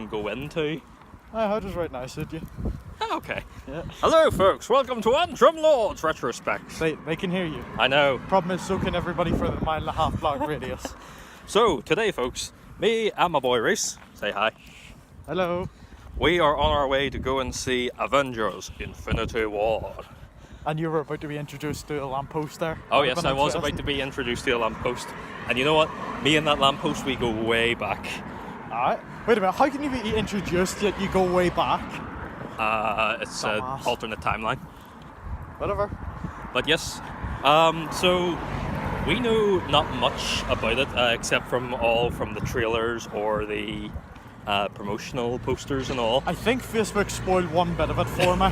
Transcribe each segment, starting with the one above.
go into. How does right now suit you? Okay. Yeah. Hello, folks. Welcome to Antrim Lords Retrospect. They can hear you. I know. Problem is, so can everybody for the 1.5 block radius. So, today, folks, me and my boy Rhys, say hi. Hello. We are on our way to go and see Avengers Infinity War. And you were about to be introduced to a lamppost there. Oh yes, I was about to be introduced to a lamppost. And you know what? Me and that lamppost, we go way back. Alright. Wait a minute, how can you be introduced yet you go way back? It's an alternate timeline. Whatever. But yes, so we know not much about it except from the trailers or the promotional posters and all. I think Facebook spoiled one bit of it for me.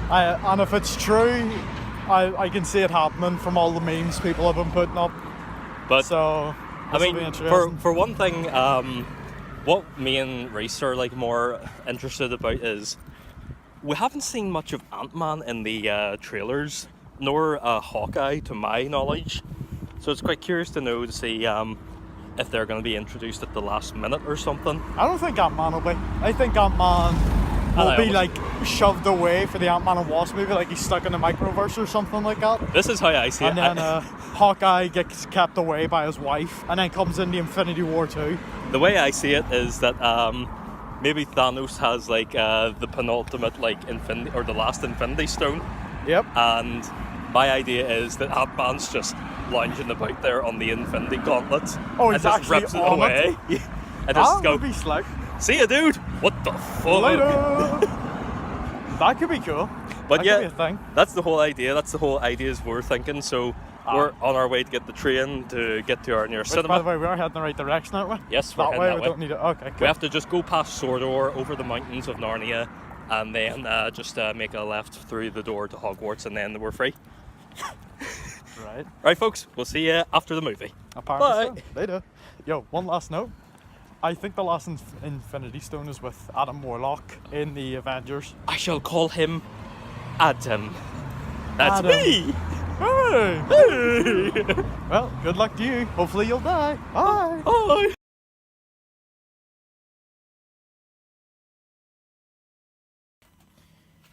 And if it's true, I can see it happening from all the memes people have been putting up. But so, I mean, for one thing, what me and Rhys are like more interested about is we haven't seen much of Ant-Man in the trailers, nor Hawkeye to my knowledge. So it's quite curious to know to see if they're going to be introduced at the last minute or something. I don't think Ant-Man will be. I think Ant-Man will be like shoved away for the Ant-Man and Wasp movie, like he's stuck in a microverse or something like that. This is how I see it. And then Hawkeye gets kept away by his wife and then comes in the Infinity War 2. The way I see it is that maybe Thanos has like the penultimate like Infinity or the last Infinity Stone. Yep. And my idea is that Ant-Man's just lounging about there on the Infinity Gauntlet. Oh, he's and just actually rips it on away. it? And just go, would be slick. see ya, dude. What the fuck? Later. That could be cool. But that yeah, could be a thing. that's the whole idea. That's the whole idea is we're thinking. So we're on our way to get the train to get to our nearest cinema. By the way, we are heading the right direction, aren't we? Yes, we're that heading way. that We way. don't need it. Okay, cool. We have to just go past Sordor, over the mountains of Narnia, and then just make a left through the door to Hogwarts, and then we're free. Right. Right, folks. We'll see you after the movie. Apparently so. Later. Yo, one last note. I think the last Infinity Stone is with Adam Warlock in the Avengers. I shall call him Adam. That's Adam. me! Hey! Hey! Well, good luck to you. Hopefully you'll die. Bye! Bye!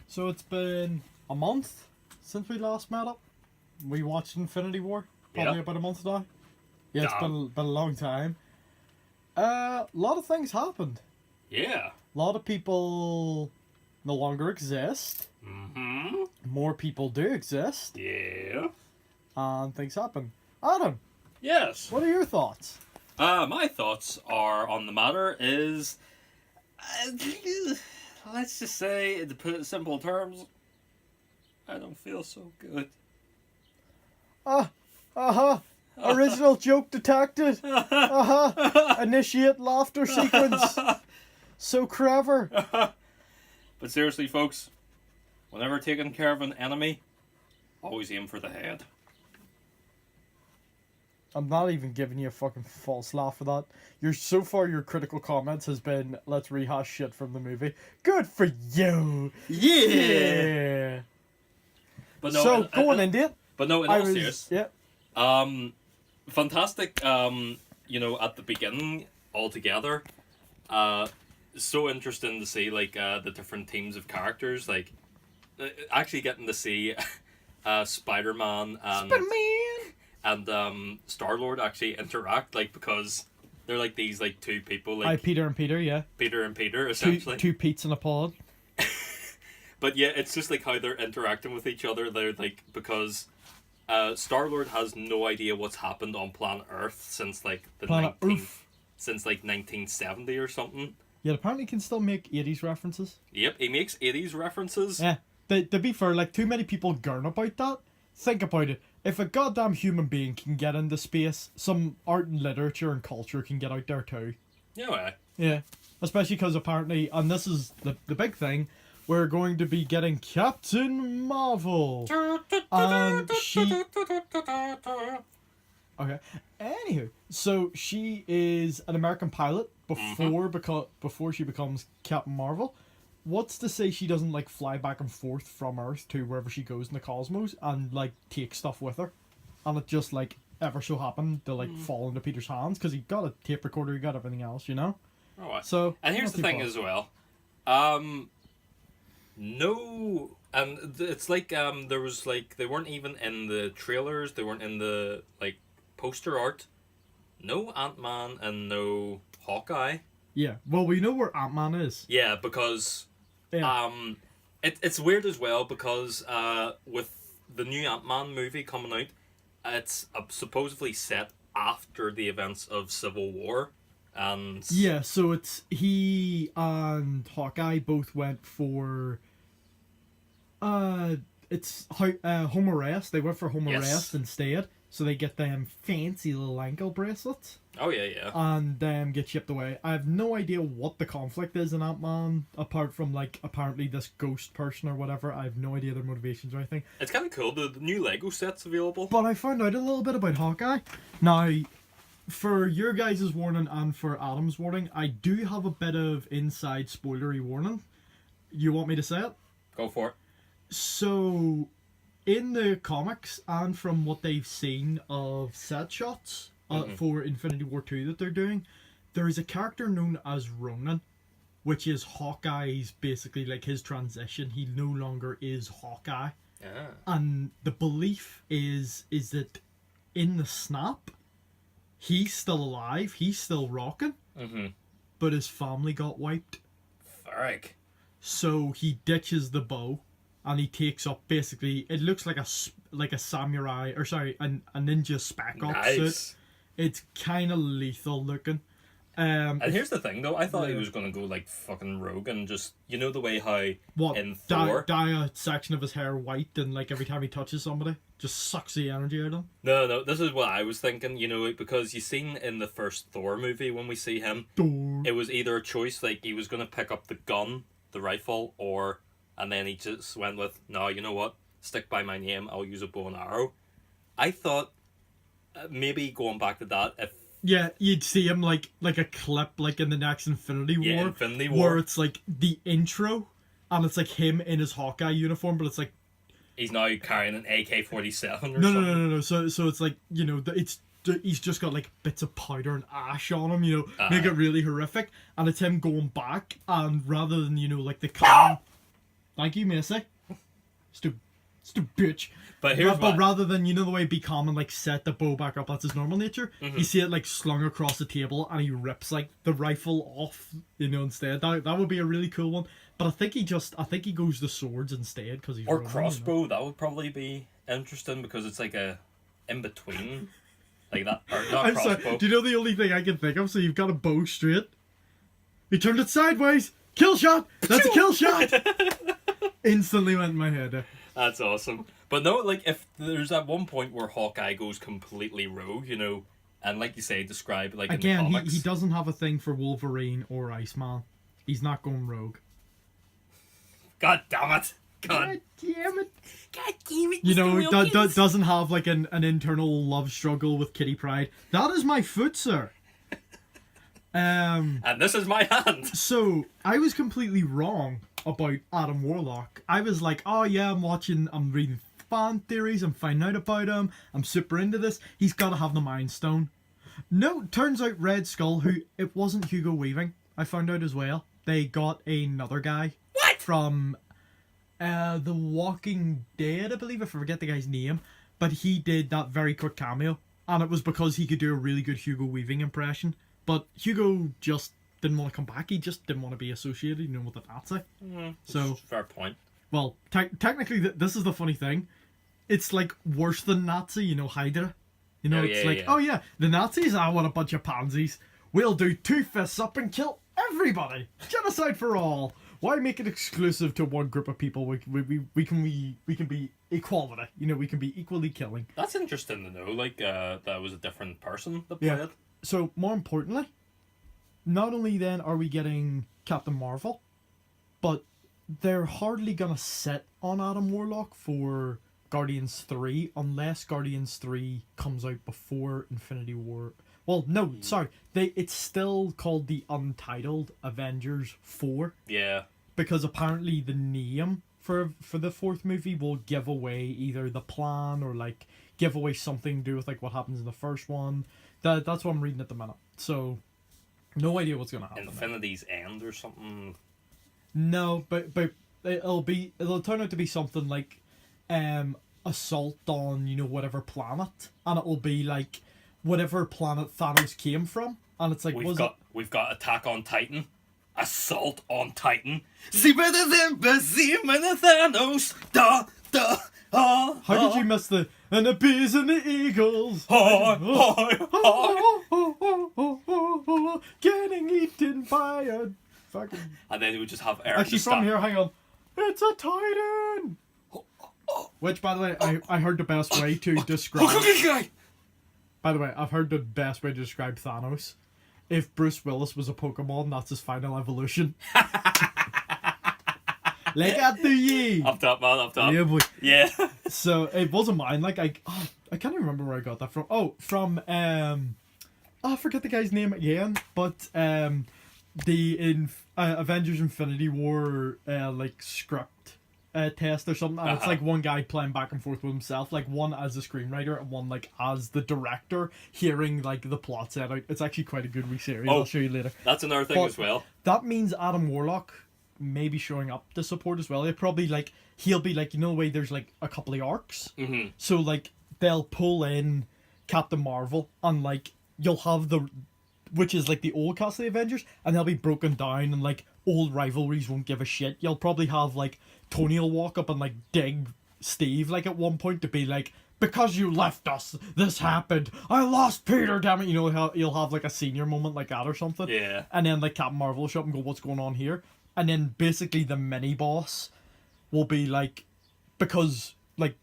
So it's been a month since we last met up. We watched Infinity War. Probably Yeah. about a month now. Yeah, it's Damn. been a long time. A lot of things happened. Yeah. A lot of people no longer exist. Mm-hmm. More people do exist. Yeah. And things happen. Adam, Yes. what are your thoughts? My thoughts are on the matter is... let's just say, to put it in simple terms, I don't feel so good. Original joke detected. Initiate laughter sequence. So clever. But seriously, folks, whenever taking care of an enemy, always aim for the head. I'm not even giving you a fucking false laugh for that. So far your critical comments has been, let's rehash shit from the movie. Good for you. Yeah. But no, So going into it. But no, in all serious. Yeah. Fantastic. At the beginning altogether. So interesting to see like the different teams of characters. Like actually getting to see Spider-Man and Star-Lord actually interact, like, because they're like these like two people, like Peter and Peter, yeah. Peter and Peter essentially. Two Pete's in a pod. But yeah, it's just like how they're interacting with each other. They're like, because Star-Lord has no idea what's happened on planet Earth since like since like 1970 or something. Yeah, apparently he can still make 80s references. Yep, he makes 80s references. Yeah. To be fair, like, too many people gurn about that. Think about it. If a goddamn human being can get into space, some art and literature and culture can get out there too. Yeah, well. Yeah. Especially because apparently, and this is the big thing, we're going to be getting Captain Marvel. And she... Okay. Anywho, so she is an American pilot before she becomes Captain Marvel. What's to say she doesn't like fly back and forth from Earth to wherever she goes in the cosmos and like take stuff with her, and it just like ever so happened to like fall into Peter's hands because he got a tape recorder, he got everything else, you know. Oh, wow. So, And here's not the too thing far. as well. No, and it's like there was like they weren't even in the trailers. They weren't in the like poster art. No Ant-Man and no Hawkeye. Yeah. Well, we know where Ant-Man is. Yeah, because Yeah. it's weird as well because with the new Ant-Man movie coming out, it's supposedly set after the events of Civil War, and Yeah, so it's he and Hawkeye both went for uh home arrest. They went for home Yes. arrest instead, so they get them fancy little ankle bracelets oh yeah, and get shipped away. I have no idea what the conflict is in Ant-Man apart from like apparently this ghost person or whatever. I have no idea their motivations or anything. it's kind of cool. The new Lego set's available. But I found out a little bit about Hawkeye. Now, for your guys' warning and for Adam's warning, I do have a bit of inside spoilery warning. You want me to say it? Go for it. So, in the comics and from what they've seen of set shots for Infinity War 2 that they're doing, there is a character known as Ronan, which is Hawkeye's basically like his transition. He no longer is Hawkeye. Yeah. And the belief is that in the snap, he's still alive, he's still rocking, but his family got wiped. Frick. So he ditches the bow, and he takes up basically. It looks like a samurai, or sorry, a ninja spec ops suit. Nice. It's kind of lethal looking. And here's the thing, though. I thought he was gonna go like fucking rogue and just the way how in Thor. Dye a section of his hair white, and like every time he touches somebody, just sucks the energy out of them. No. This is what I was thinking. Because you seen in the first Thor movie when we see him, it was either a choice like he was gonna pick up the gun, the rifle, and then he just went with no. You know what? Stick by my name. I'll use a bow and arrow. I thought maybe going back to that if. Yeah, you'd see him like a clip like in the next Infinity War. Infinity War. Where it's like the intro and it's like him in his Hawkeye uniform, but it's like he's now carrying an AK-47 or no, something. No. So it's like, he's just got like bits of powder and ash on him, make it really horrific. And it's him going back, and rather than, like the calm. Thank you, Macy. Stupid bitch. But rather than, the way be calm and like set the bow back up, that's his normal nature. You see it like slung across the table and he rips like the rifle off, instead. That would be a really cool one. But I think he goes the swords instead because he's or running, crossbow. That would probably be interesting because it's like a in between, like that. Or not I'm crossbow. sorry. Do you know the only thing I can think of? So you've got a bow straight. He turned it sideways. Kill shot. That's a kill shot. Instantly went in my head. That's awesome. But no, like if there's that one point where Hawkeye goes completely rogue, and like you say, describe like again, in the comics. he doesn't have a thing for Wolverine or Iceman. He's not going rogue. God damn it! God damn it! God damn it! Doesn't have like an internal love struggle with Kitty Pryde. That is my foot, sir. And this is my hand. So I was completely wrong about Adam Warlock. I was like, oh yeah, I'm reading fan theories, I'm finding out about him, I'm super into this. He's got to have the Mind Stone. No, turns out Red Skull, it wasn't Hugo Weaving. I found out as well. They got another guy. What? From The Walking Dead, I believe. I forget the guy's name, but he did that very quick cameo, and it was because he could do a really good Hugo Weaving impression. But Hugo just didn't want to come back. He just didn't want to be associated, with the Nazi. So fair point. Well, technically, this is the funny thing. It's like worse than Nazi, Hydra. Oh yeah, the Nazis are what a bunch of pansies. We'll do two fists up and kill everybody. Genocide for all. Why make it exclusive to one group of people? We can be equality. We can be equally killing. That's interesting to know. Like that was a different person that played it. So more importantly, not only then are we getting Captain Marvel, but they're hardly gonna sit on Adam Warlock for Guardians 3 unless Guardians 3 comes out before Infinity War. Well, no, sorry. It's still called the Untitled Avengers 4. Yeah. Because apparently the name for the fourth movie will give away either the plan or like give away something to do with like what happens in the first one. That's what I'm reading at the minute. So No idea what's gonna happen. Infinity's End or something. No, but it'll turn out to be something like, assault on whatever planet, and it will be like whatever planet Thanos came from, and it's like we've got Attack on Titan, Assault on Titan, Thanos, da da. How did you miss the and the bees and the eagles? Getting eaten by a fucking. And then we just have Eric. Actually, from here, hang on. It's a Titan. Which, by the way, I heard the best way to describe. By the way, I've heard the best way to describe Thanos. If Bruce Willis was a Pokemon, that's his final evolution. Like at the ye. Up top, man, up top. Yeah, boy. Yeah. So it wasn't mine. Like I can't even remember where I got that from. Oh, from I forget the guy's name again. But the Avengers Infinity War like script test or something. And it's like one guy playing back and forth with himself, like one as the screenwriter and one like as the director, hearing like the plot set out. It's actually quite a good wee series. I'll show you later. That's another thing as well. That means Adam Warlock maybe showing up to support as well. He'll probably like he'll be like, the way there's like a couple of arcs. Mm-hmm. So like they'll pull in Captain Marvel and like you'll have which is like the old cast of the Avengers, and they'll be broken down and like old rivalries won't give a shit. You'll probably have like Tony will walk up and like dig Steve like at one point to be like, because you left us, this happened. I lost Peter, damn it. You'll have like a senior moment like that or something. Yeah. And then like Captain Marvel will show up and go, what's going on here? And then basically the mini boss will be like, because like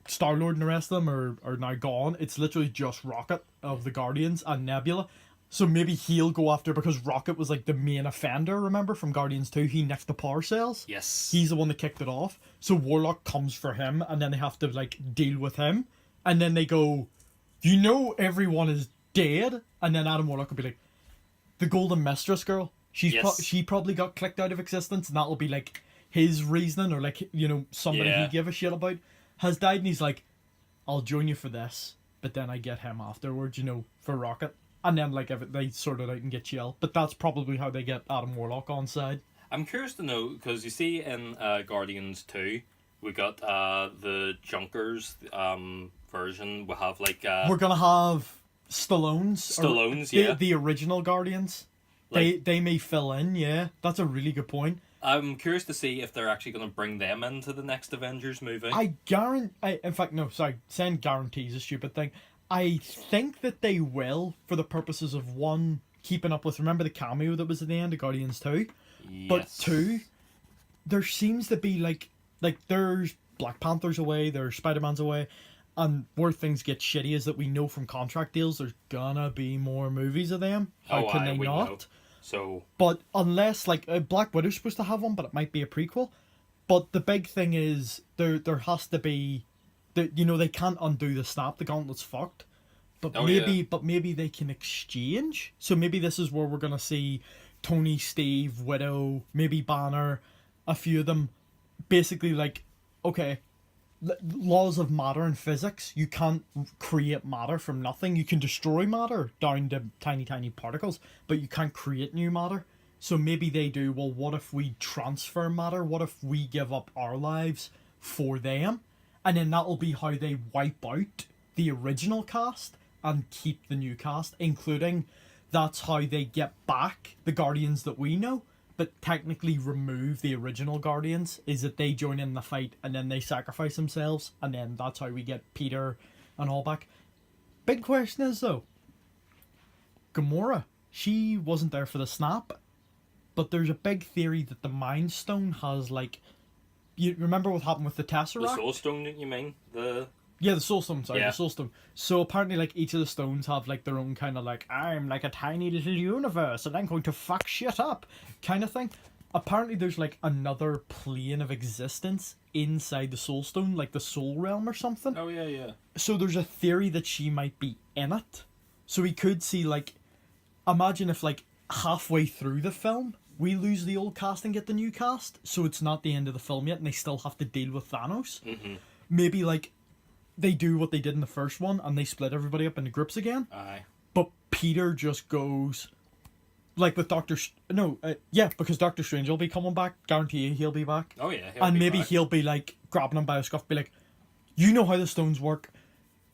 Star-Lord and the rest of them are now gone, it's literally just Rocket of the Guardians and Nebula. So maybe he'll go after, because Rocket was like the main offender, remember, from Guardians 2, he nicked the power cells. Yes. He's the one that kicked it off. So Warlock comes for him, and then they have to like deal with him. And then they go, everyone is dead. And then Adam Warlock will be like, the Golden Mistress girl, she probably got clicked out of existence, and that'll be like his reasoning, or like, somebody he gave a shit about has died, and he's like, I'll join you for this, but then I get him afterwards, for Rocket. And then like if they sort it out and get chill. But that's probably how they get Adam Warlock on side. I'm curious to know, because you see in Guardians 2, we got the Junkers version. We have like we're gonna have Stallones, the original Guardians. Like, they may fill in. Yeah, that's a really good point. I'm curious to see if they're actually going to bring them into the next Avengers movie. Saying guarantee is a stupid thing. I think that they will, for the purposes of one, keeping up with, remember the cameo that was at the end of Guardians 2? Yes. But 2, there seems to be like there's Black Panther's away, there's Spider-Man's away, and where things get shitty is that we know from contract deals there's gonna be more movies of them. How can they not? Know. So, but unless like Black Widow's supposed to have one, but it might be a prequel. But the big thing is there has to be, they can't undo the snap. The gauntlet's fucked. But maybe they can exchange. So maybe this is where we're gonna see Tony, Steve, Widow, maybe Banner, a few of them, basically like, okay, laws of matter and physics. You can't create matter from nothing. You can destroy matter down to tiny, tiny particles, but you can't create new matter. So maybe they do, well, what if we transfer matter? What if we give up our lives for them? And then that'll be how they wipe out the original cast and keep the new cast, including that's how they get back the Guardians that we know, but technically remove the original Guardians, is that they join in the fight and then they sacrifice themselves, and then that's how we get Peter and all back. Big question is though, Gamora, she wasn't there for the snap, but there's a big theory that the Mind Stone has like, you remember what happened with the Tesseract? The Soul Stone, you mean? The Soul Stone, the Soul Stone. So apparently like each of the stones have like their own kind of like, I'm like a tiny little universe and I'm going to fuck shit up kind of thing. Apparently there's like another plane of existence inside the Soul Stone, like the Soul Realm or something. Oh yeah. So there's a theory that she might be in it. So we could see like, imagine if like halfway through the film we lose the old cast and get the new cast, so it's not the end of the film yet and they still have to deal with Thanos. Mm-hmm. Maybe like they do what they did in the first one and they split everybody up into groups again. Aye. But Peter just goes, like with because Doctor Strange will be coming back. Guarantee you he'll be back. Oh yeah, And maybe back. he'll be like grabbing him by a scuff, be like, "You know how the stones work.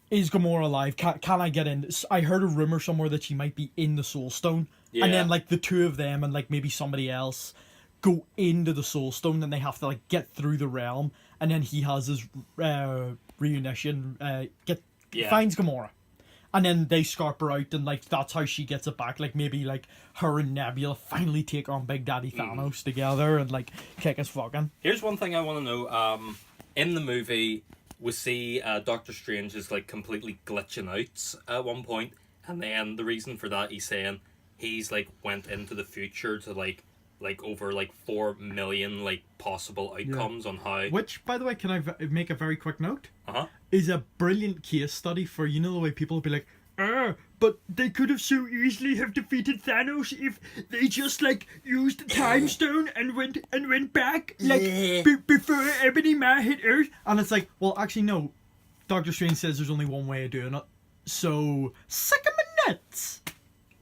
Is Gamora alive? Can I get in?" I heard a rumor somewhere that she might be in the Soul Stone, and then like the two of them and like maybe somebody else go into the Soul Stone, and they have to like get through the realm, and then he has his reunition. Finds Gamora. And then they scarp her out, and like that's how she gets it back. Like maybe like her and Nebula finally take on Big Daddy Thanos together and like kick his fucking. Here's one thing I want to know. In the movie, we see Doctor Strange is like completely glitching out at one point, and then the reason for that, he's saying he's like went into the future to like over like 4 million like possible outcomes on how. Which, by the way, can I make a very quick note? Is a brilliant case study for, you know, the way people will be like, but they could have so easily have defeated Thanos if they just like used the time stone and went back like before Ebony Maw hit Earth. And it's like, well, actually no. Doctor Strange says there's only one way of doing it. So suck him in nuts.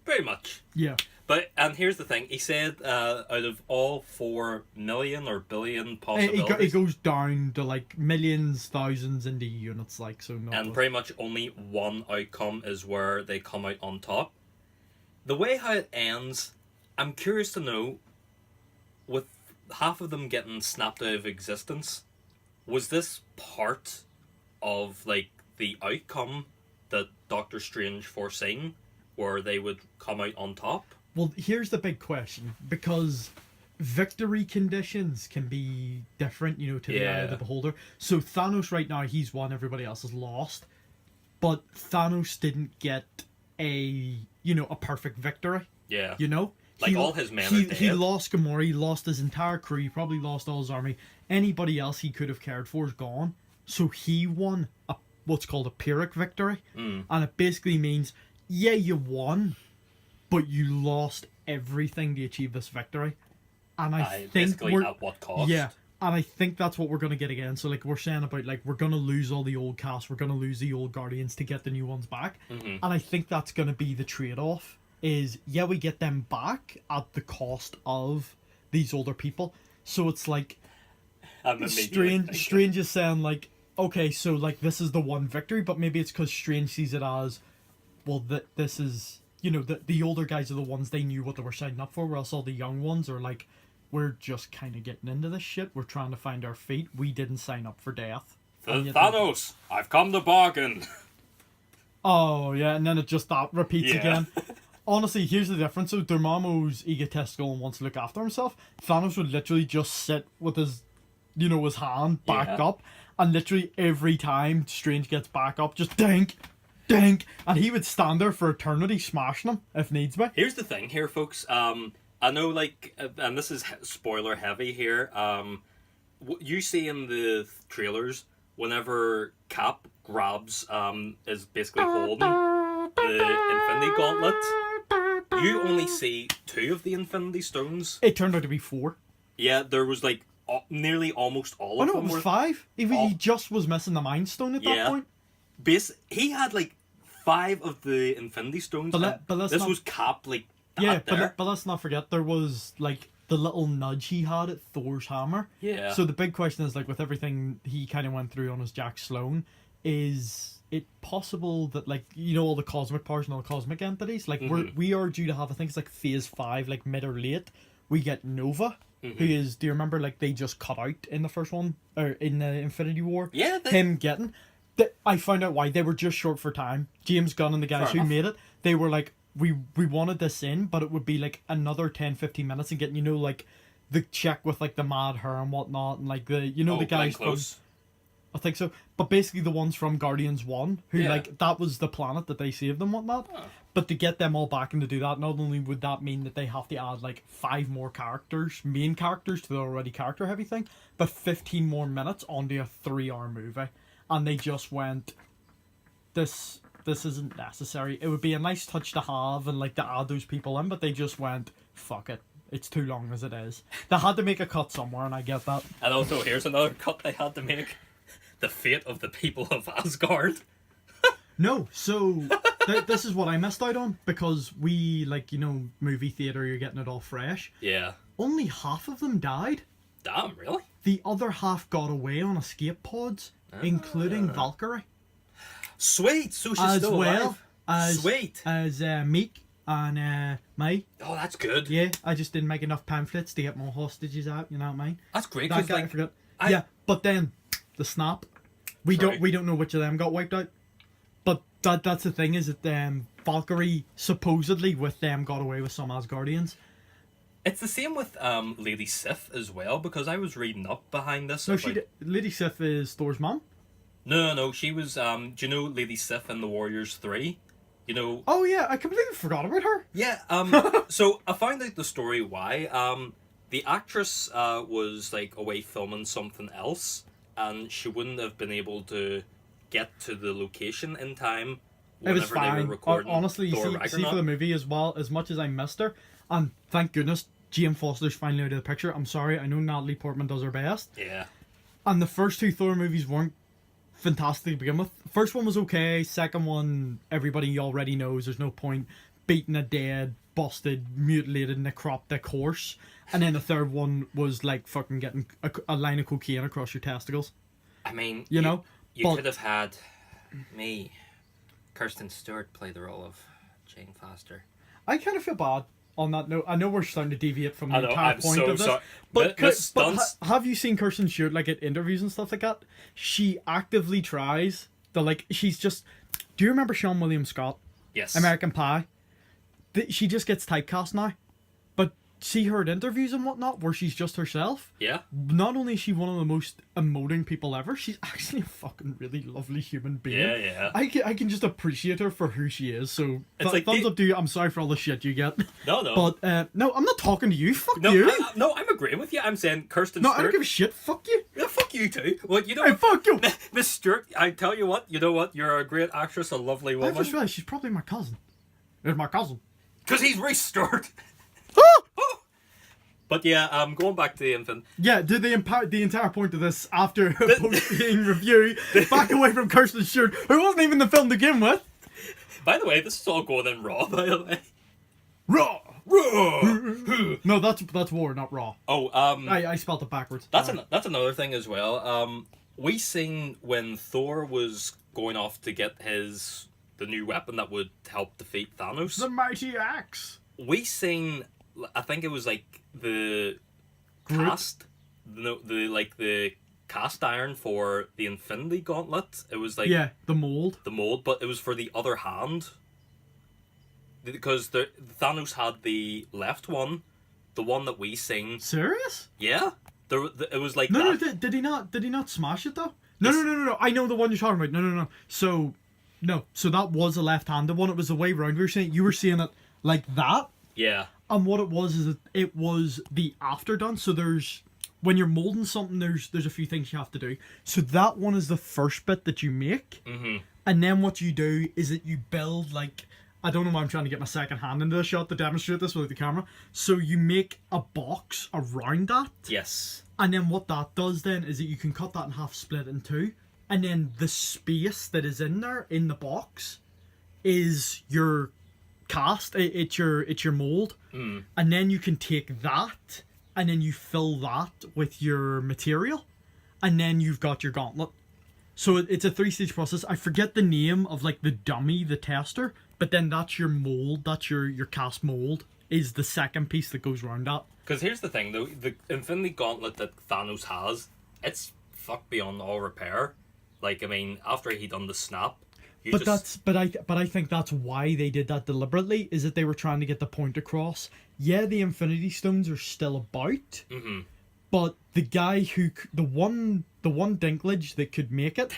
Pretty much. Yeah. But and here's the thing, he said out of all 4 million or billion possibilities, it goes down to like millions, thousands into units, like so. And pretty much only one outcome is where they come out on top. The way how it ends, I'm curious to know, with half of them getting snapped out of existence, was this part of like the outcome that Doctor Strange foreseen, where they would come out on top? Well, here's the big question, because victory conditions can be different, you know, to the eye of the beholder. So Thanos right now, he's won, everybody else has lost. But Thanos didn't get a perfect victory. Yeah. You know? Like all his men are dead. He lost Gamora, he lost his entire crew, he probably lost all his army. Anybody else he could have cared for is gone. So he won what's called a Pyrrhic victory. And it basically means, yeah, you won, but you lost everything to achieve this victory. And I think at what cost? Yeah, and I think that's what we're going to get again. So like we're saying about like we're going to lose all the old cast, we're going to lose the old Guardians to get the new ones back. And I think that's going to be the trade-off is, yeah, we get them back at the cost of these older people. So it's like Strange is saying like, okay, so like this is the one victory, but maybe it's because Strange sees it as, well, this is, you know, the older guys are the ones they knew what they were signing up for, whereas all the young ones are like, we're just kind of getting into this shit. We're trying to find our feet. We didn't sign up for death. Thanos, I've come to bargain. Oh, yeah, and then it just that repeats again. Honestly, here's the difference. So Dormammu's egotistical and wants to look after himself. Thanos would literally just sit with his, you know, his hand backed up, and literally every time Strange gets back up, just dink, and he would stand there for eternity smashing him if needs be. Here's the thing here, folks. I know, like, and this is spoiler heavy here. You see in the trailers, whenever Cap grabs, is basically holding the Infinity Gauntlet, you only see 2 of the Infinity Stones. It turned out to be 4. Yeah, there was like nearly almost all of them. Oh no, it was 5. He just was missing the Mind Stone at that point. He had like 5 of the Infinity Stones. But this was Cap, like, but let's not forget there was like the little nudge he had at Thor's hammer. Yeah. So the big question is, like, with everything he kind of went through on his Jack Sloan, is it possible that, like, you know, all the cosmic powers and all the cosmic entities, like we are due to have, I think it's like phase 5, like mid or late, we get Nova. Who is, do you remember, like, they just cut out in the first one, or in the Infinity War? Yeah. Him getting... I found out why. They were just short for time. James Gunn and the guys who made it, they were like, we wanted this in, but it would be like another 10-15 minutes and getting, you know, like, the check with, like, the Mad Her and whatnot, and, like, the, you know, the guys from... I think so. But basically the ones from Guardians 1, who, like, that was the planet that they saved and whatnot. But to get them all back and to do that, not only would that mean that they have to add, like, 5 more characters, main characters, to the already character-heavy thing, but 15 more minutes onto a 3-hour movie. And they just went, this isn't necessary. It would be a nice touch to have and, like, to add those people in, but they just went, fuck it. It's too long as it is. They had to make a cut somewhere, and I get that. And also, here's another cut they had to make. The fate of the people of Asgard. No, so this is what I missed out on because we, like, movie theatre, you're getting it all fresh. Yeah. Only half of them died. Damn, really? The other half got away on escape pods, including Valkyrie. Sweet. So she's As still well alive. as Sweet. as Meek and May. Oh, that's good. Yeah, I just didn't make enough pamphlets to get more hostages out. You know what I mean? That's great. That 'Cause, guy, I like, forgot. I- Yeah, but then the snap. We Sorry. don't know which of them got wiped out. But that's the thing is that Valkyrie supposedly with them got away with some Asgardians. It's the same with Lady Sif as well, because I was reading up behind this. No, about- Lady Sif is Thor's mom. No, she was. Do you know Lady Sif in the Warriors 3? You know. Oh yeah, I completely forgot about her. Yeah. So I found out the story why. The actress was like away filming something else, and she wouldn't have been able to get to the location in time. It was Whenever they fine. were recording Honestly, you Thor see Ragnarok. for the movie as well, as much as I missed her, and thank goodness Jane Foster's finally out of the picture. I'm sorry, I know Natalie Portman does her best. Yeah. And the first two Thor movies weren't fantastic to begin with. First one was okay. Second one, everybody already knows. There's no point beating a dead, busted, mutilated, necroptic horse. And then the third one was like fucking getting a line of cocaine across your testicles. I mean, You know? you But- could have had me, Kirsten Stewart, play the role of Jane Foster. I kind of feel bad on that note. I know we're starting to deviate from the I know, entire I'm point so of this. sorry. But, Miss Stunts- have you seen Kirsten Stewart like at interviews and stuff like that? She actively tries to like. She's just. Do you remember Sean William Scott, Yes. American Pie? She just gets typecast now. But see her at interviews and whatnot, where she's just herself. Yeah. Not only is she one of the most emoting people ever, she's actually a fucking really lovely human being. Yeah. I can just appreciate her for who she is. So It's like thumbs the- up to you. I'm sorry for all the shit you get. No. But no, I'm not talking to you. Fuck no, you. no, I'm agreeing with you. I'm saying Kirsten No, Stewart. I don't give a shit. Fuck you. Yeah, fuck you too. Well, you know Hey, what? fuck you. Miss Stewart, I tell you what, you're a great actress, a lovely I woman. just realized she's probably my cousin. There's my cousin. Because he's Rhys Stewart. But yeah, going back to the infant. Yeah, did the entire point of this after posting review back away from Kirsten Stewart, who wasn't even the film to begin with. By the way, this is all going in raw, by the way. Raw. Raw. No, that's war, not raw. Oh, I spelled it backwards. that's another thing as well. We seen when Thor was going off to get the new weapon that would help defeat Thanos. The mighty axe. We seen, I think it was like the Groot? cast, the cast iron for the Infinity Gauntlet. It was like Yeah, the mold. the mold, but it was for the other hand. Because Thanos had the left one, the one that we seen. Serious? Yeah, it was like No, that. did he not? Did he not smash it though? No. I know the one you're talking about. No. So that was a left-handed one. It was the way round. You were seeing it like that. Yeah, And what it was is it was the afterdone. So when you're molding something, there's a few things you have to do. So that one is the first bit that you make, and then what you do is that you build like, I don't know why I'm trying to get my second hand into the shot to demonstrate this with the camera. So you make a box around that, yes, and then what that does then is that you can cut that in half, split it in two, and then the space that is in there in the box is your cast. It's your mold, and then you can take that and then you fill that with your material, and then you've got your gauntlet. So it's a 3-stage process. I forget the name of like the dummy, the tester, but then that's your mold. That's your cast mold is the second piece that goes around that. because here's the thing though: the Infinity Gauntlet that Thanos has, it's fucked beyond all repair. Like, I mean, after he done the snap, But I think that's why they did that deliberately, is that they were trying to get the point across. Yeah, the Infinity Stones are still about, but the guy the one Dinklage that could make it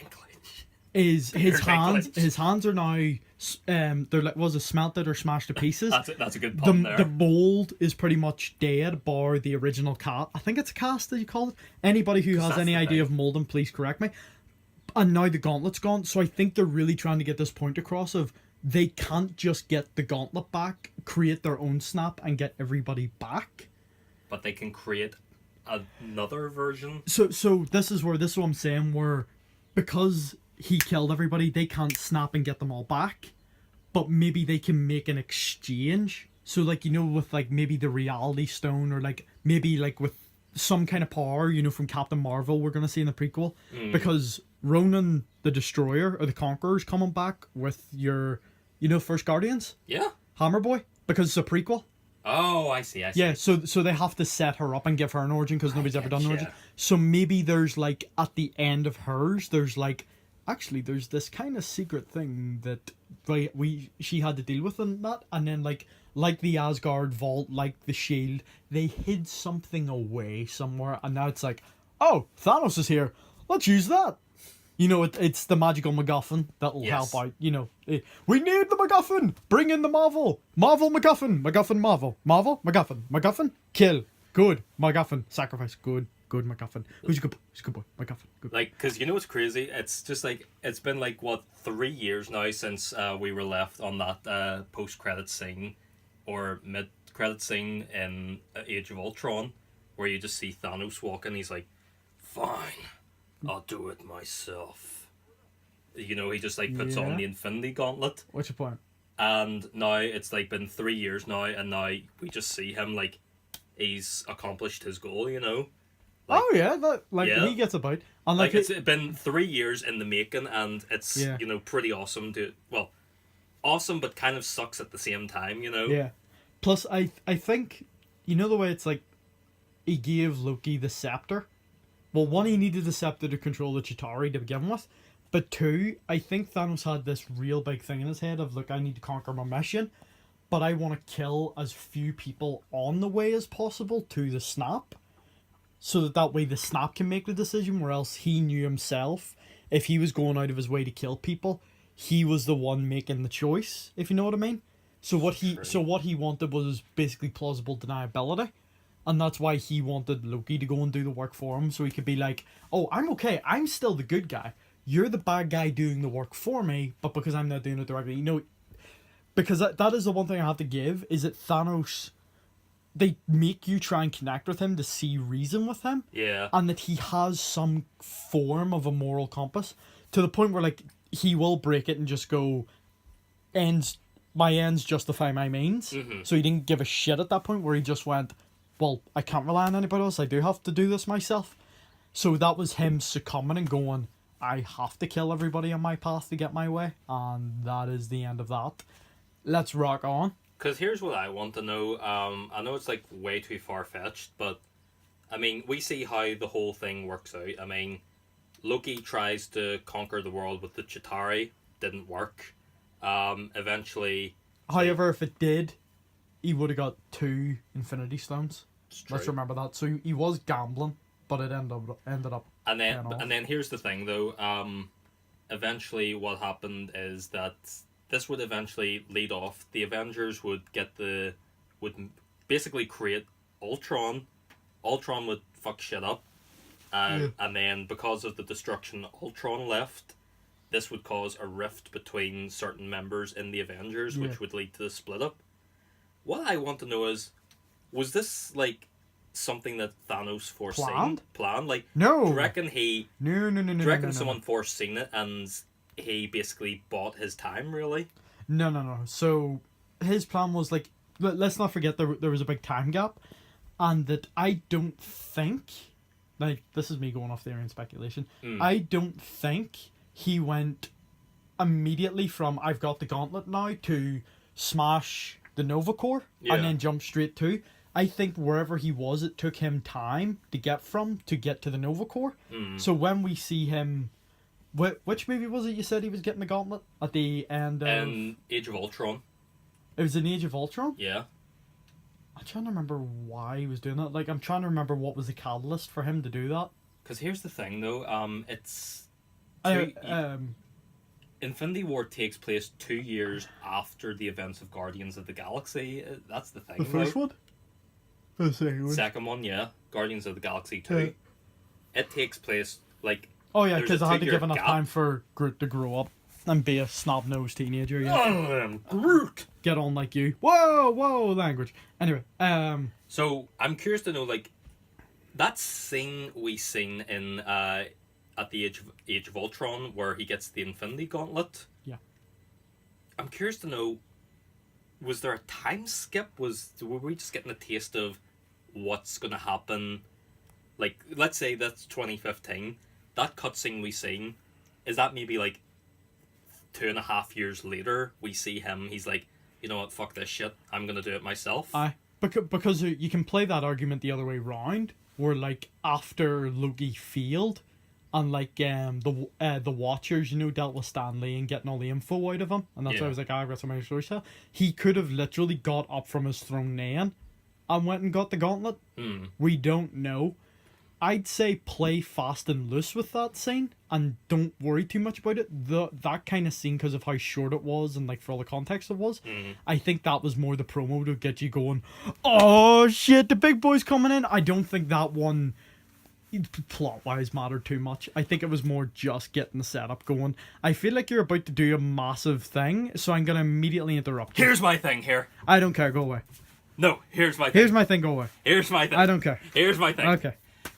is his hands. Dinklage. His hands are now they're like, was it smelted or smashed to pieces? that's a good pun there. The mold is pretty much dead, bar the original cast. I think it's a cast that you call it. Anybody who has that's any the idea thing. of molding, please correct me. And now the gauntlet's gone, so I think they're really trying to get this point across of they can't just get the gauntlet back, create their own snap, and get everybody back. But they can create another version. So this is what I'm saying, where because he killed everybody, they can't snap and get them all back, but maybe they can make an exchange. So like, you know, with like maybe the reality stone, or like maybe like with some kind of power, you know, from Captain Marvel we're gonna see in the prequel, because Ronan the Destroyer or the Conqueror's coming back with your, you know, first Guardians, Yeah. Hammer Boy, because it's a prequel. Oh, I see. Yeah, so they have to set her up and give her an origin, because nobody's ever done an origin. So maybe there's like at the end of hers, there's like, actually there's this kind of secret thing that like she had to deal with, and that, and then like the Asgard vault, like the shield, they hid something away somewhere, and now it's like, oh, Thanos is here, let's use that. You know, it's the magical MacGuffin that'll help out. You know, we need the MacGuffin. Bring in the Marvel. Marvel MacGuffin. MacGuffin Marvel. Marvel MacGuffin. MacGuffin kill. Good. MacGuffin sacrifice. Good. Good MacGuffin. Who's a good boy? Who's a good boy? MacGuffin. Good. Like, because you know what's crazy? It's just like, it's been like, what, 3 years now since we were left on that post-credit scene, or mid-credit scene in Age of Ultron, where you just see Thanos walking. He's like, fine, I'll do it myself. You know, he just like puts on the Infinity Gauntlet. What's your point? And now it's like been 3 years now, and now we just see him like he's accomplished his goal, you know. Like, oh yeah, that like he gets about. And like it's been 3 years in the making, and it's Yeah. you know, pretty awesome to, well, awesome but kind of sucks at the same time, you know. Yeah. Plus, I think, you know, the way it's like he gave Loki the scepter. Well, one, he needed the scepter to control the Chitauri to begin with, but two, I think Thanos had this real big thing in his head of, look, I need to conquer my mission, but I want to kill as few people on the way as possible to the snap, so that way the snap can make the decision, where else he knew himself, if he was going out of his way to kill people, he was the one making the choice, if you know what I mean. So what he wanted was basically plausible deniability. And that's why he wanted Loki to go and do the work for him, so he could be like, oh, I'm okay, I'm still the good guy. You're the bad guy doing the work for me, but because I'm not doing it directly, you know, because that is the one thing I have to give, is that Thanos, they make you try and connect with him to see reason with him. Yeah. And that he has some form of a moral compass, to the point where, like, he will break it and just go, my ends justify my means. Mm-hmm. So he didn't give a shit at that point, where he just went, well, I can't rely on anybody else, I do have to do this myself. So that was him succumbing and going, I have to kill everybody on my path to get my way, and that is the end of that. Let's rock on. Because here's what I want to know. I know it's like way too far-fetched, but I mean, we see how the whole thing works out. I mean, Loki tries to conquer the world with the Chitauri, didn't work. Eventually... However, if it did, he would have got 2 Infinity Stones. Let's remember that. So he was gambling, but it ended up. And then here's the thing, though. Eventually, what happened is that this would eventually lead off. The Avengers would basically create Ultron. Ultron would fuck shit up, and then because of the destruction Ultron left, this would cause a rift between certain members in the Avengers, which would lead to the split up. What I want to know is, was this like something that Thanos foreseen? Planned? Like, no. Do you reckon he? No. Do you reckon someone foreseen it and he basically bought his time? Really? No. So his plan was like, let's not forget there was a big time gap, and that I don't think, like, this is me going off theory and speculation. I don't think he went immediately from I've got the gauntlet now to smash the Nova Corps and then jump straight to. I think wherever he was, it took him time to get to the Nova Corps. So when we see him, which movie was it you said he was getting the gauntlet at the end of? Age of Ultron. It was in Age of Ultron? Yeah. I'm trying to remember why he was doing that. Like, I'm trying to remember what was the catalyst for him to do that. Because here's the thing, though. It's... Infinity War takes place 2 years after the events of Guardians of the Galaxy. That's the thing. The first one? The second one? Second one, yeah. Guardians of the Galaxy 2. It takes place, like... Oh, yeah, because I had to give enough gap. time for Groot to grow up and be a snub-nosed teenager. Yeah. I am Groot! Get on like you. Whoa, language. Anyway, So, I'm curious to know, like, that scene we seen in at the Age of Ultron where he gets the Infinity Gauntlet. Yeah. I'm curious to know, was there a time skip? Were we just getting a taste of what's going to happen? Like, let's say that's 2015. That cutscene we seen, is that maybe like 2.5 years later? We see him. He's like, you know what? Fuck this shit. I'm going to do it myself. Because you can play that argument the other way round, where like after Loki failed, and like the Watchers, you know, dealt with Stan Lee and getting all the info out of him, and that's why I was like, I've got so many stories to tell. He could have literally got up from his throne then, and went and got the gauntlet. We don't know. I'd say play fast and loose with that scene, and don't worry too much about it. That kind of scene, because of how short it was and like for all the context it was, I think that was more the promo to get you going, oh shit, the big boy's coming in. I don't think that one plot-wise mattered too much. I think it was more just getting the setup going. I feel like you're about to do a massive thing, so I'm going to immediately interrupt you. Here's my thing here. I don't care, go away. No, here's my thing. Here's my thing, go away. Here's my thing. I don't care. Here's my thing. Okay.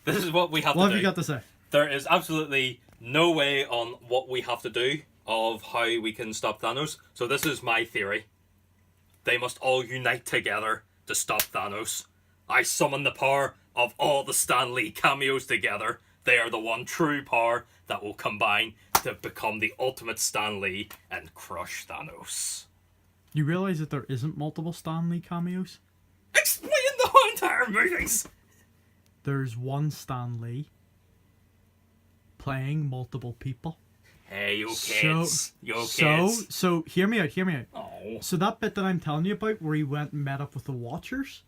This is what we have to do. What have you got to say? There is absolutely no way on what we have to do of how we can stop Thanos. So this is my theory. They must all unite together to stop Thanos. I summon the power of all the Stan Lee cameos together. They are the one true power that will combine to become the ultimate Stan Lee and crush Thanos. You realise that there isn't multiple Stan Lee cameos? Explain the whole entire movies! There's one Stan Lee playing multiple people. Hey, you kids. So hear me out. Oh. So that bit that I'm telling you about where he went and met up with the Watchers,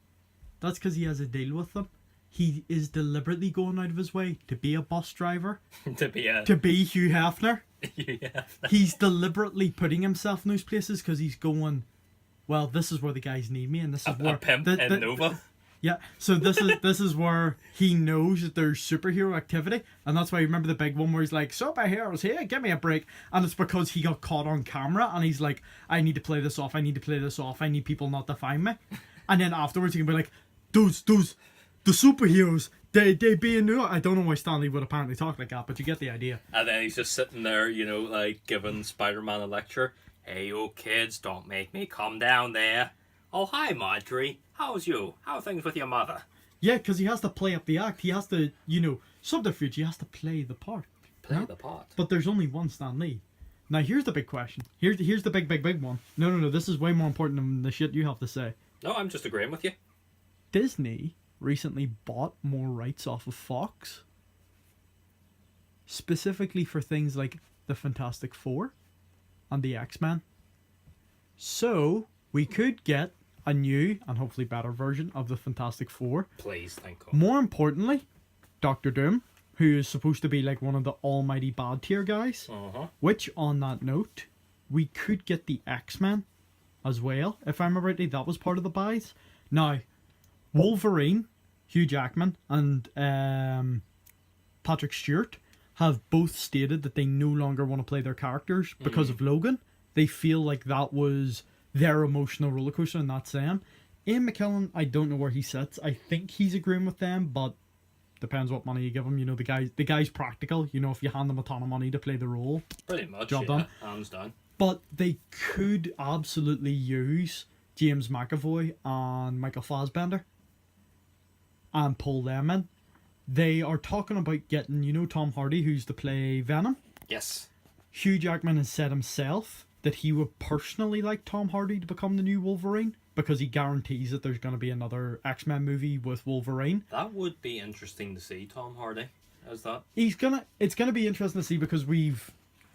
that's because he has a deal with them. He is deliberately going out of his way to be a bus driver. to be Hugh Hefner. Yeah. He's deliberately putting himself in those places because he's going, well, this is where the guys need me, and this is where... A pimp in Nova. Yeah, so this is where he knows that there's superhero activity, and that's why you remember the big one where he's like, superheroes here, give me a break, and it's because he got caught on camera, and he's like, I need to play this off, I need people not to find me, and then afterwards he can be like, those, the superheroes, they being new. I don't know why Stanley would apparently talk like that, but you get the idea. And then he's just sitting there, you know, like giving Spider-Man a lecture. Hey, you kids, don't make me come down there. Oh, hi, Marjorie. How's you? How are things with your mother? Yeah, because he has to play up the act. He has to, you know, subterfuge. He has to play the part. Play the part. But there's only one Stan Lee. Now, here's the big question. Here's the big one. No. This is way more important than the shit you have to say. No, I'm just agreeing with you. Disney recently bought more rights off of Fox. Specifically for things like the Fantastic Four and the X-Men. So, we could get a new and hopefully better version of the Fantastic Four. Please, thank God. More importantly, Doctor Doom, who is supposed to be like one of the almighty bad tier guys. Which, on that note, we could get the X-Men as well. If I remember rightly, that was part of the buys. Now, Wolverine, Hugh Jackman, and Patrick Stewart have both stated that they no longer want to play their characters because of Logan. They feel like that was their emotional rollercoaster, and that's them. Ian McKellen, I don't know where he sits. I think he's agreeing with them, but depends what money you give him. You know, the guy's practical. You know, if you hand him a ton of money to play the role, pretty much, job done. Hands down. But they could absolutely use James McAvoy and Michael Fassbender and pull them in. They are talking about getting, you know, Tom Hardy, who's to play Venom. Yes. Hugh Jackman has said himself that he would personally like Tom Hardy to become the new Wolverine because he guarantees that there's going to be another X-Men movie with Wolverine. That would be interesting to see, Tom Hardy as that. It's gonna be interesting to see because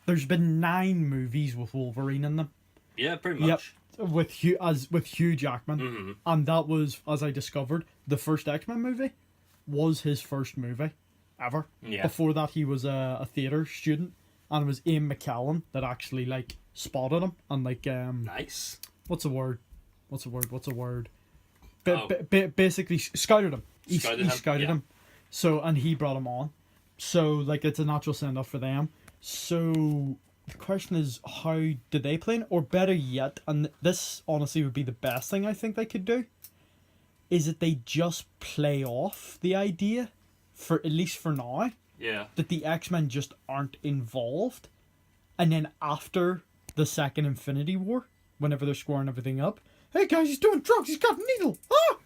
there's been 9 movies with Wolverine in them. Yeah, pretty much. Yep, with Hugh Jackman, and that was, as I discovered, the first X-Men movie was his first movie ever. Yeah. Before that, he was a theater student, and it was Ian McKellen that actually like spotted him and like nice. What's a word? Basically scouted him. He scouted him. So, and he brought him on. So, like, it's a natural send off for them. So, the question is, how did they play it? Or better yet, and this honestly would be the best thing I think they could do, is that they just play off the idea, for at least for now, Yeah. that the X-Men just aren't involved. And then after the second Infinity War, whenever they're squaring everything up, hey guys, he's doing drugs, he's got a needle. Ah!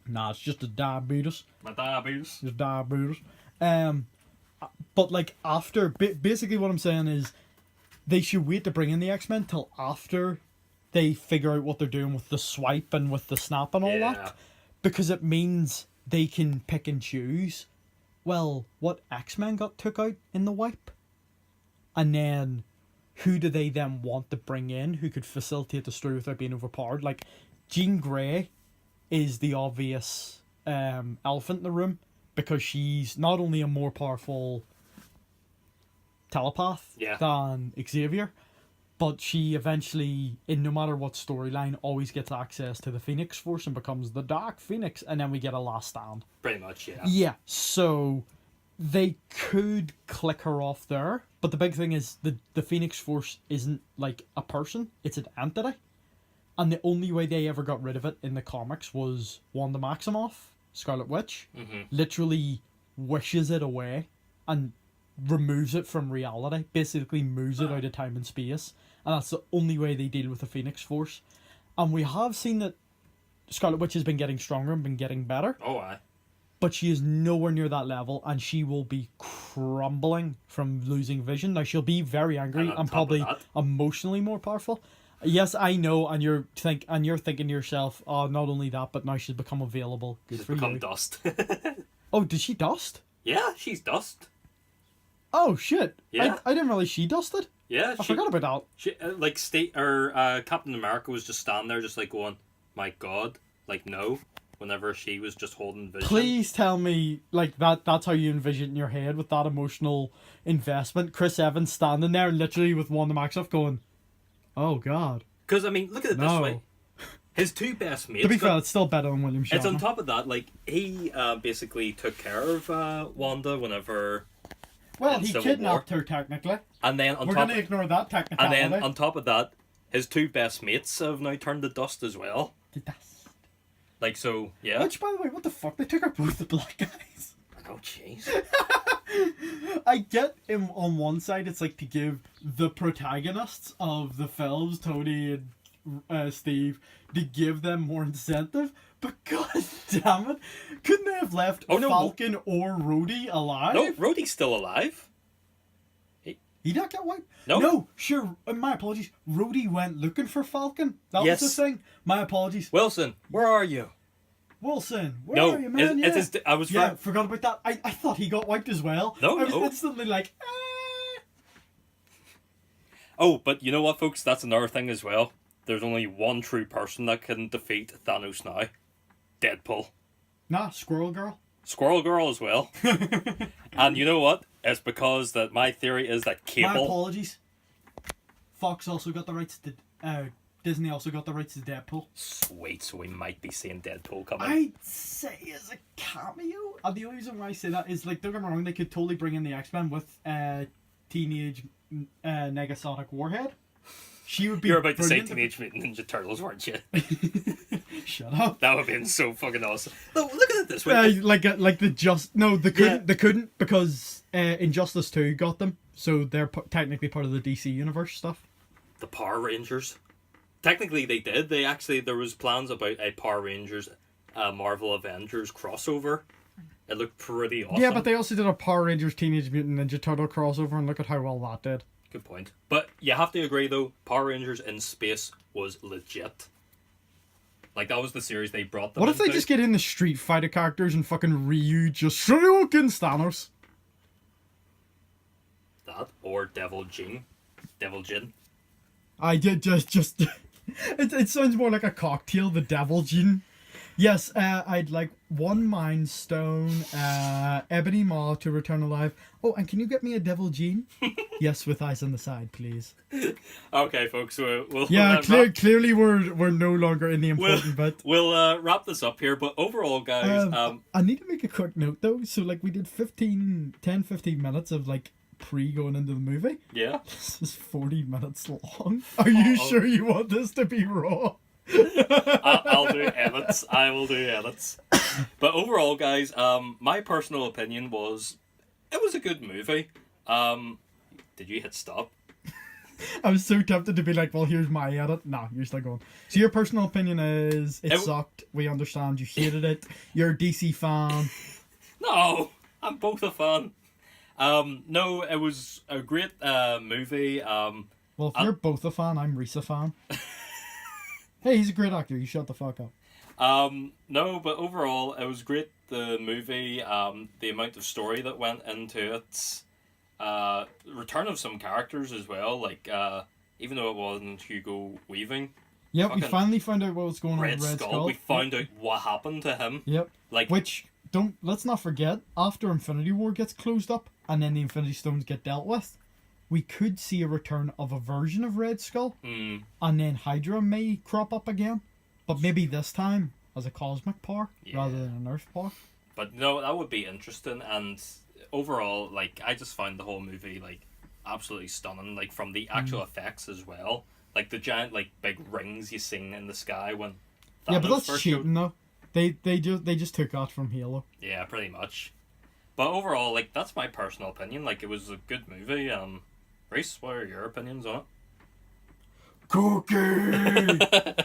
Nah, it's just a diabetes. My diabetes. It's diabetes. But like after, basically what I'm saying is, they should wait to bring in the X-Men till after they figure out what they're doing with the swipe and with the snap and all that. Because it means they can pick and choose, well, what X-Men got took out in the wipe? And then, who do they then want to bring in who could facilitate the story without being overpowered? Like, Jean Grey is the obvious elephant in the room, because she's not only a more powerful telepath than Xavier, but she eventually, in no matter what storyline, always gets access to the Phoenix Force and becomes the Dark Phoenix, and then we get a last stand. Pretty much, yeah. Yeah, so they could click her off there, but the big thing is the Phoenix Force isn't like a person, it's an entity. And the only way they ever got rid of it in the comics was Wanda Maximoff, Scarlet Witch, literally wishes it away and removes it from reality, basically moves it out of time and space, and that's the only way they deal with the Phoenix Force. And we have seen that Scarlet Witch has been getting stronger and been getting better. Oh, aye. But she is nowhere near that level, and she will be crumbling from losing vision. Now, she'll be very angry and probably emotionally more powerful. Yes, I know, and you're thinking to yourself, oh, not only that, but now she's become available. Good she's for become you. dust. Oh, did she dust? Yeah, she's dust. Oh shit! Yeah. I didn't realize she dusted. Yeah, I forgot about that. She Captain America was just standing there, just like going, "My God!" Like no. Whenever she was just holding vision. Please tell me like that's how you envision in your head with that emotional investment. Chris Evans standing there literally with Wanda Maximoff going, "Oh God." Because I mean, look at it this way. His two best mates. To be fair, it's still better than William Shatner. It's on top of that, like he basically took care of Wanda whenever. Well, he kidnapped her technically. And then we're gonna ignore that technicality. And then on top of that, his two best mates have now turned to dust as well. To dust. Like so, yeah. Which, by the way, what the fuck? They took out both the black guys. Oh jeez. I get him on one side. It's like to give the protagonists of the films, Tony and Steve, to give them more incentive. But god damn it, couldn't they have left Falcon or Rhodey alive? No, Rhodey's still alive. He not get wiped? No. No, sure, my apologies. Rhodey went looking for Falcon. That was the thing. My apologies. Wilson, where are you? Wilson, where are you, man? Forgot about that. I thought he got wiped as well. No, I was instantly like, Oh, but you know what, folks? That's another thing as well. There's only one true person that can defeat Thanos now. Deadpool. Nah, Squirrel Girl. Squirrel Girl as well. And you know what? It's because that my theory is that Cable... My apologies. Fox also got the rights to... Disney also got the rights to Deadpool. Sweet, so we might be seeing Deadpool coming. I'd say as a cameo. And the only reason why I say that is, like, don't get me wrong, they could totally bring in the X-Men with Teenage Negasonic Warhead. She would be. You're about to say Teenage Mutant Ninja Turtles, weren't you? Shut up. That would have been so fucking awesome. Look at it this way. They couldn't because Injustice 2 got them, so they're technically part of the DC Universe stuff. The Power Rangers. Technically, they did. There was plans about a Power Rangers, Marvel Avengers crossover. It looked pretty awesome. Yeah, but they also did a Power Rangers Teenage Mutant Ninja Turtle crossover, and look at how well that did. Good point. But you have to agree, though, Power Rangers in Space was legit. Like, that was the series they brought them What if they just get in the Street Fighter characters and fucking Ryu just Shoryuken Thanos? That, or Devil Jin. I did just... it sounds more like a cocktail, the Devil Jin. Yes, I'd like 1 Mind Stone, Ebony Maw to return alive. Oh, and can you get me a Devil Gene? Yes, with eyes on the side, please. Okay, folks, we'll clearly we're no longer in the important bit. We'll wrap this up here, but overall, guys... I need to make a quick note, though. So, like, we did 15 minutes of, like, pre-going into the movie. Yeah. This is 40 minutes long. Are you sure you want this to be raw? I'll do edits. I will do edits. But overall, guys, my personal opinion was It was a good movie. Did you hit stop? I was so tempted to be like, well, here's my edit. Nah, you're still going. So your personal opinion is it sucked. We understand you hated it. You're a DC fan. No, I'm both a fan. No, it was a great movie. Well, if you're both a fan, I'm Rhys a fan. Hey, he's a great actor. You shut the fuck up. No, but overall, it was great. The movie, the amount of story that went into it, return of some characters as well. Like, even though it wasn't Hugo Weaving, Yep, we finally found out what was going on Red with Red Skull. Skull. We found out what happened to him. Yep. Like, which let's not forget, after Infinity War gets closed up and then the Infinity Stones get dealt with, we could see a return of a version of Red Skull, and then Hydra may crop up again, but maybe this time as a cosmic power rather than an Earth power. But no, that would be interesting. And overall, like, I just found the whole movie like absolutely stunning. Like, from the actual effects as well, like the giant like big rings you seen in the sky when Thanos yeah, but that's first cheating showed. though. They just took that from Halo. Yeah, pretty much. But overall, like, that's my personal opinion. Like, it was a good movie. Rhys, what are your opinions on it? Cookie.